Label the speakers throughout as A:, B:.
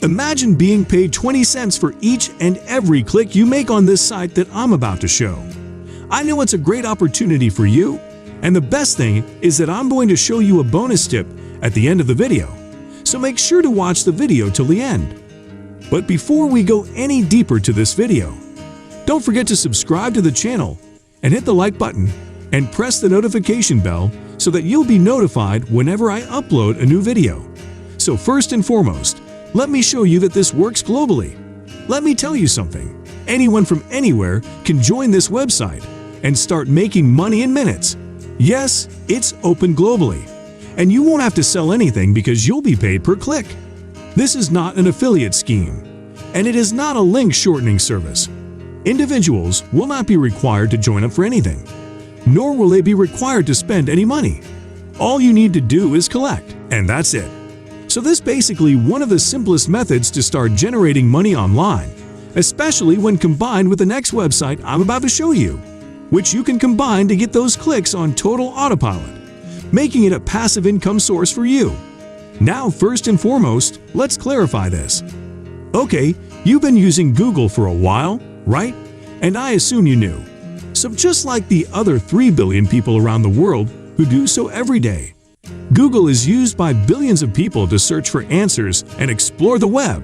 A: Imagine being paid 20 cents for each and every click you make on this site that I'm about to show. I know it's a great opportunity for you, and the best thing is that I'm going to show you a bonus tip at the end of the video, so make sure to watch the video till the end. But before we go any deeper to this video, don't forget to subscribe to the channel and hit the like button and press the notification bell so that you'll be notified whenever I upload a new video. So first and foremost, let me show you that this works globally. Let me tell you something. Anyone from anywhere can join this website and start making money in minutes. Yes, it's open globally. And you won't have to sell anything because you'll be paid per click. This is not an affiliate scheme, and it is not a link shortening service. Individuals will not be required to join up for anything, nor will they be required to spend any money. All you need to do is collect, and that's it. So this is basically one of the simplest methods to start generating money online, especially when combined with the next website I'm about to show you, which you can combine to get those clicks on total autopilot, making it a passive income source for you. Now, first and foremost, let's clarify this. Okay, you've been using Google for a while, right? And I assume you knew. So just like the other 3 billion people around the world who do so every day, Google is used by billions of people to search for answers and explore the web,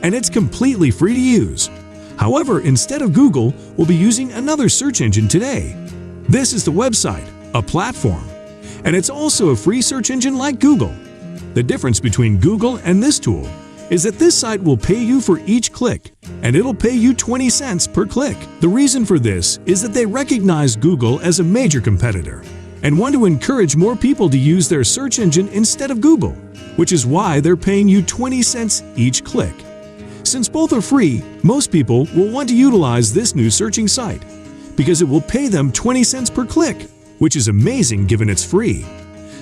A: and it's completely free to use. However, instead of Google, we'll be using another search engine today. This is the website, a platform, and it's also a free search engine like Google. The difference between Google and this tool is that this site will pay you for each click, and it'll pay you 20 cents per click. The reason for this is that they recognize Google as a major competitor and want to encourage more people to use their search engine instead of Google, which is why they're paying you 20 cents each click. Since both are free, most people will want to utilize this new searching site because it will pay them 20 cents per click, which is amazing given it's free.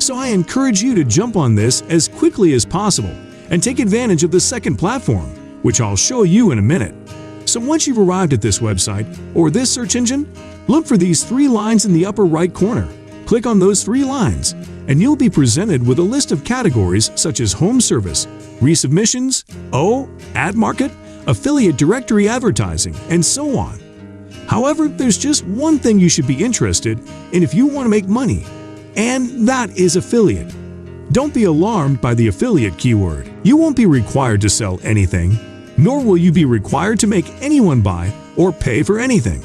A: So I encourage you to jump on this as quickly as possible and take advantage of the second platform, which I'll show you in a minute. So once you've arrived at this website or this search engine, look for these 3 lines in the upper right corner. Click on those 3 lines, and you'll be presented with a list of categories such as home service, resubmissions, ad market, affiliate directory advertising, and so on. However, there's just one thing you should be interested in if you want to make money, and that is affiliate. Don't be alarmed by the affiliate keyword. You won't be required to sell anything, nor will you be required to make anyone buy or pay for anything.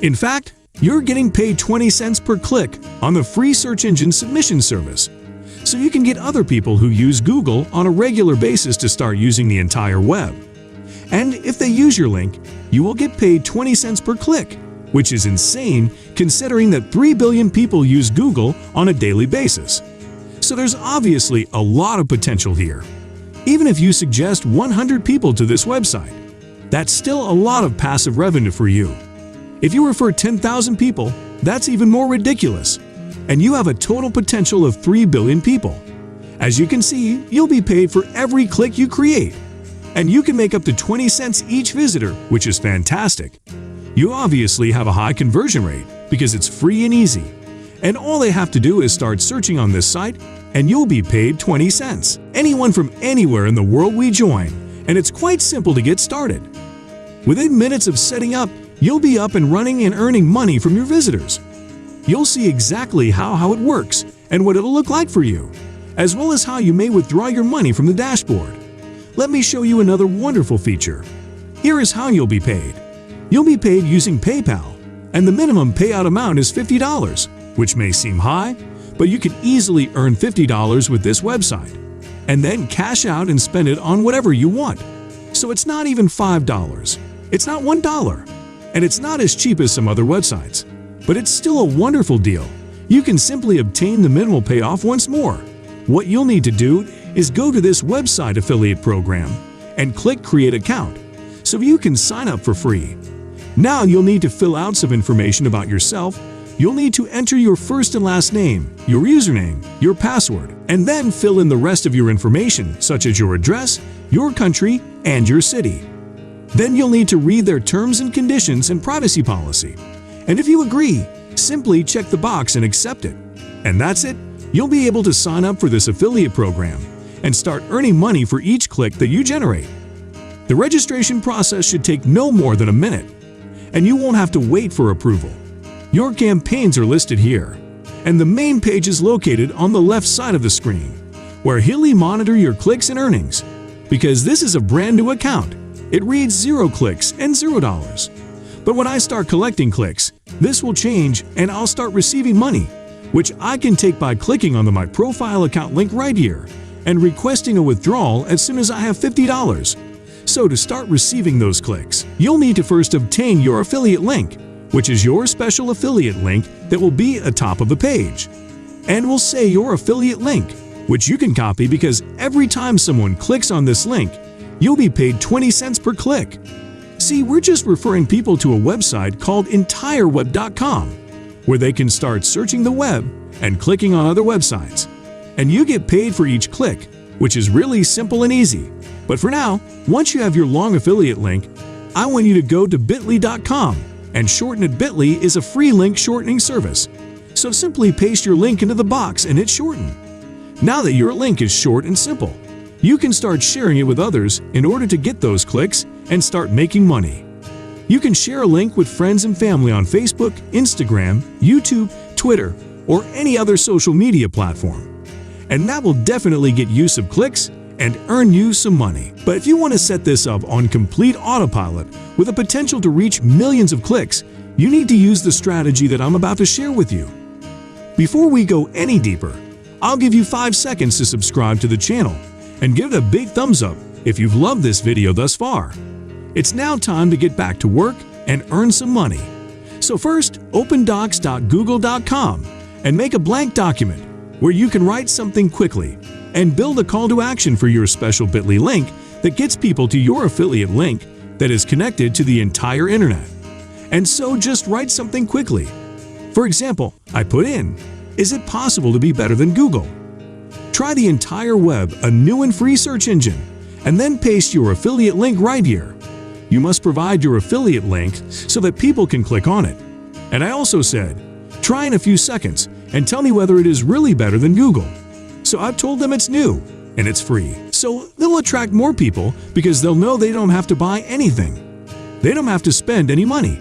A: In fact, you're getting paid 20 cents per click on the free search engine submission service, so you can get other people who use Google on a regular basis to start using the entire web. And if they use your link, you will get paid 20 cents per click, which is insane considering that 3 billion people use Google on a daily basis. So there's obviously a lot of potential here. Even if you suggest 100 people to this website, that's still a lot of passive revenue for you. If you refer 10,000 people, that's even more ridiculous, and you have a total potential of 3 billion people. As you can see, you'll be paid for every click you create, and you can make up to 20 cents each visitor, which is fantastic. You obviously have a high conversion rate because it's free and easy, and all they have to do is start searching on this site, and you'll be paid 20 cents. Anyone from anywhere in the world we join, and it's quite simple to get started. Within minutes of setting up, you'll be up and running and earning money from your visitors. You'll see exactly how it works and what it'll look like for you, as well as how you may withdraw your money from the dashboard. Let me show you another wonderful feature. Here is how you'll be paid. You'll be paid using PayPal, and the minimum payout amount is $50, which may seem high, but you can easily earn $50 with this website, and then cash out and spend it on whatever you want. So it's not even $5. It's not $1. And it's not as cheap as some other websites, but it's still a wonderful deal. You can simply obtain the minimal payoff once more. What you'll need to do is go to this website affiliate program and click Create Account so you can sign up for free. Now you'll need to fill out some information about yourself. You'll need to enter your first and last name, your username, your password, and then fill in the rest of your information such as your address, your country, and your city. Then you'll need to read their terms and conditions and privacy policy. And if you agree, simply check the box and accept it. And that's it. You'll be able to sign up for this affiliate program and start earning money for each click that you generate. The registration process should take no more than a minute, and you won't have to wait for approval. Your campaigns are listed here, and the main page is located on the left side of the screen, where he'll monitor your clicks and earnings. Because this is a brand new account, it reads 0 clicks and $0. But when I start collecting clicks, this will change and I'll start receiving money, which I can take by clicking on the My Profile account link right here and requesting a withdrawal as soon as I have $50. So to start receiving those clicks, you'll need to first obtain your affiliate link, which is your special affiliate link that will be atop of the page. And will say your affiliate link, which you can copy because every time someone clicks on this link, you'll be paid 20 cents per click. See, we're just referring people to a website called entireweb.com, where they can start searching the web and clicking on other websites. And you get paid for each click, which is really simple and easy. But for now, once you have your long affiliate link, I want you to go to bit.ly.com, and shorten it. Bit.ly is a free link shortening service. So simply paste your link into the box and hit shorten. Now that your link is short and simple, you can start sharing it with others in order to get those clicks and start making money. You can share a link with friends and family on Facebook, Instagram, YouTube, Twitter, or any other social media platform. And that will definitely get you some clicks and earn you some money. But if you want to set this up on complete autopilot with a potential to reach millions of clicks, you need to use the strategy that I'm about to share with you. Before we go any deeper, I'll give you 5 seconds to subscribe to the channel and give it a big thumbs up if you've loved this video thus far. It's now time to get back to work and earn some money. So first, open docs.google.com and make a blank document where you can write something quickly and build a call to action for your special bit.ly link that gets people to your affiliate link that is connected to the entire internet. And so just write something quickly. For example, I put in, is it possible to be better than Google? Try the entire web, a new and free search engine, and then paste your affiliate link right here. You must provide your affiliate link so that people can click on it. And I also said, try in a few seconds and tell me whether it is really better than Google. So I've told them it's new and it's free. So they'll attract more people because they'll know they don't have to buy anything. They don't have to spend any money,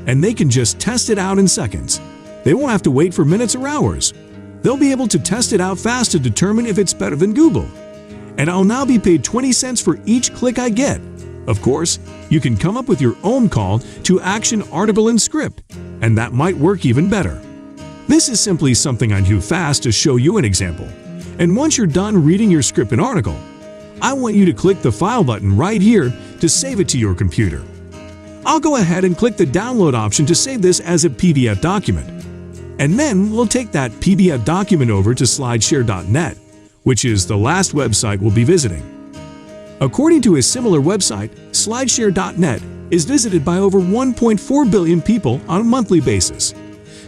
A: and they can just test it out in seconds. They won't have to wait for minutes or hours. They'll be able to test it out fast to determine if it's better than Google. And I'll now be paid 20 cents for each click I get. Of course, you can come up with your own call to action article and script, and that might work even better. This is simply something I do fast to show you an example. And once you're done reading your script and article, I want you to click the File button right here to save it to your computer. I'll go ahead and click the Download option to save this as a PDF document. And then we'll take that PDF document over to slideshare.net, which is the last website we'll be visiting. According to a similar website, slideshare.net is visited by over 1.4 billion people on a monthly basis.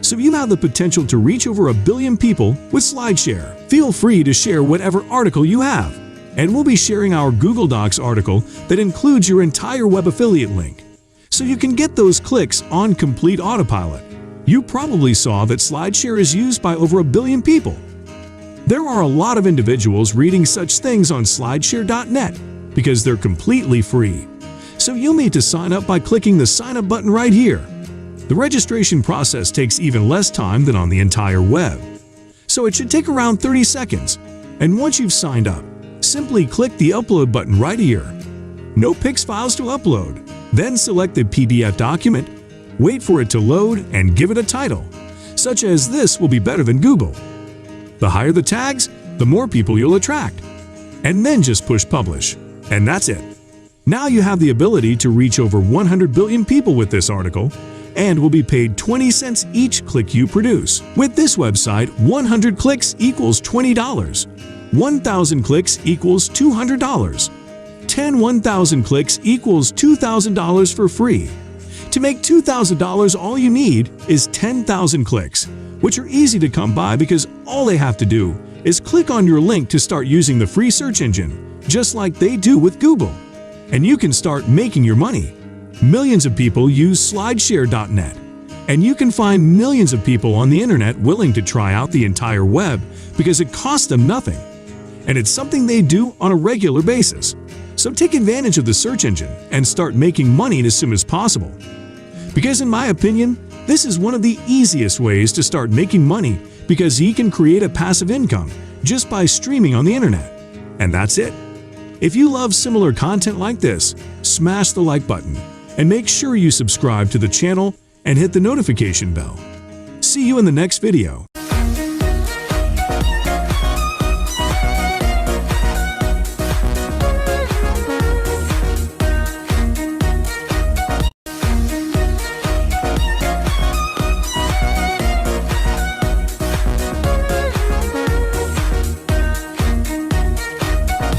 A: So you have the potential to reach over 1 billion people with SlideShare. Feel free to share whatever article you have, and we'll be sharing our Google Docs article that includes your entire web affiliate link, so you can get those clicks on complete autopilot. You probably saw that SlideShare is used by over 1 billion people. There are a lot of individuals reading such things on slideshare.net because they're completely free. So you'll need to sign up by clicking the Sign Up button right here. The registration process takes even less time than on the entire web. So it should take around 30 seconds. And once you've signed up, simply click the Upload button right here. No PIX files to upload. Then select the PDF document, wait for it to load, and give it a title, such as "This will be better than Google." The higher the tags, the more people you'll attract. And then just push Publish. And that's it. Now you have the ability to reach over 100 billion people with this article, and will be paid 20 cents each click you produce. With this website, 100 clicks equals $20. 1,000 clicks equals $200. 1,000 clicks equals $2,000 for free. To make $2,000, all you need is 10,000 clicks, which are easy to come by because all they have to do is click on your link to start using the free search engine, just like they do with Google. And you can start making your money. Millions of people use slideshare.net, and you can find millions of people on the internet willing to try out the entire web because it costs them nothing, and it's something they do on a regular basis. So take advantage of the search engine and start making money as soon as possible. Because in my opinion, this is one of the easiest ways to start making money because you can create a passive income just by streaming on the internet. And that's it. If you love similar content like this, smash the like button and make sure you subscribe to the channel and hit the notification bell. See you in the next video.